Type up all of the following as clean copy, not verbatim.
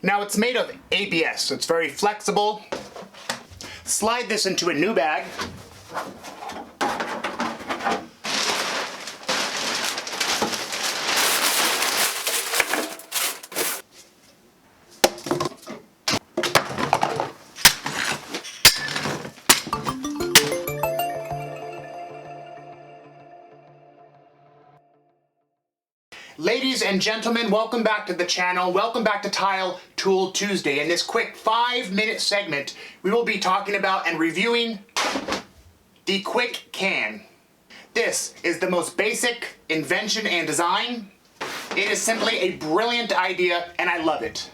Now it's made of ABS, so it's very flexible. Slide this into a new bag. Ladies and gentlemen, welcome back to the channel. Welcome back to Tile Tool Tuesday. In this quick 5-minute segment, we will be talking about and reviewing the KWICKAN. This is the most basic invention and design. It is simply a brilliant idea and I love it.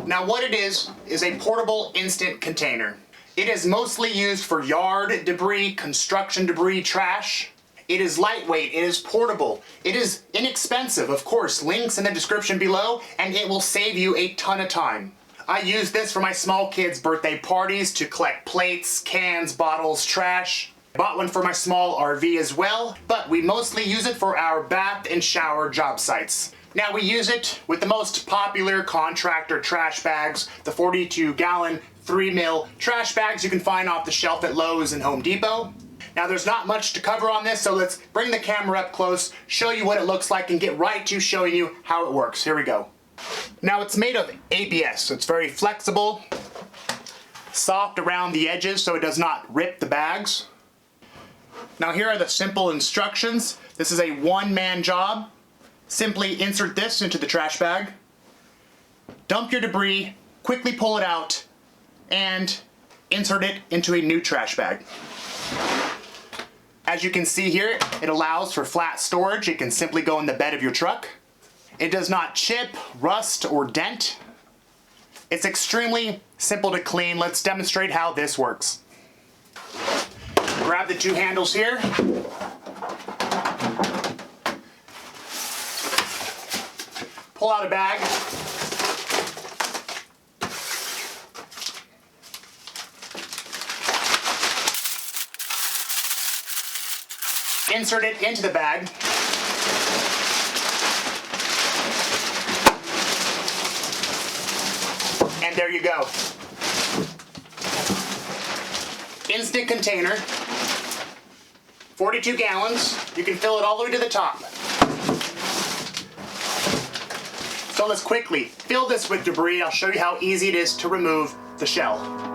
Now what it is a portable instant container. It is mostly used for yard debris, construction debris, trash. It is lightweight, it is portable, it is inexpensive, of course, links in the description below, and it will save you a ton of time. I use this for my small kids' birthday parties to collect plates, cans, bottles, trash. I bought one for my small RV as well, but we mostly use it for our bath and shower job sites. Now we use it with the most popular contractor trash bags, the 42-gallon 3mm trash bags you can find off the shelf at Lowe's and Home Depot. Now there's not much to cover on this, so let's bring the camera up close, show you what it looks like, and get right to showing you how it works. Here we go. Now it's made of ABS, so it's very flexible, soft around the edges so it does not rip the bags. Now here are the simple instructions. This is a one-man job. Simply insert this into the trash bag, dump your debris, quickly pull it out, and insert it into a new trash bag. As you can see here, it allows for flat storage. It can simply go in the bed of your truck. It does not chip, rust, or dent. It's extremely simple to clean. Let's demonstrate how this works. Grab the two handles here. Pull out a bag. Insert it into the bag. And there you go. Instant container. 42 gallons. You can fill it all the way to the top. So let's quickly fill this with debris. I'll show you how easy it is to remove the shell.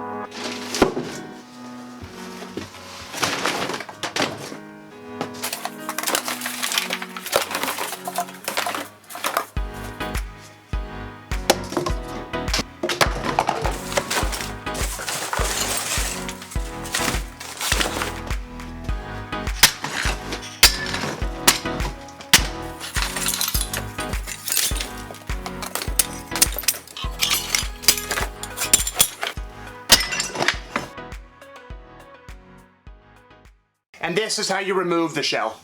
And this is how you remove the shell.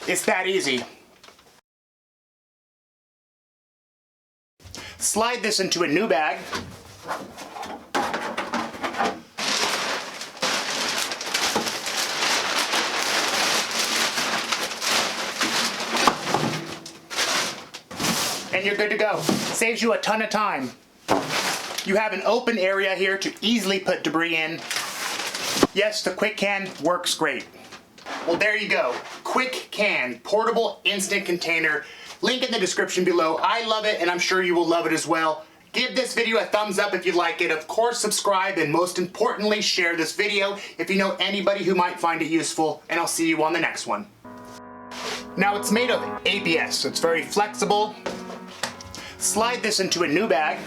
It's that easy. Slide this into a new bag. And you're good to go. Saves you a ton of time. You have an open area here to easily put debris in. Yes, the KWICKAN works great. Well, there you go. KWICKAN, portable instant container. Link in the description below. I love it and I'm sure you will love it as well. Give this video a thumbs up if you like it. Of course, subscribe and most importantly, share this video if you know anybody who might find it useful, and I'll see you on the next one. Now it's made of ABS, so it's very flexible. Slide this into a new bag.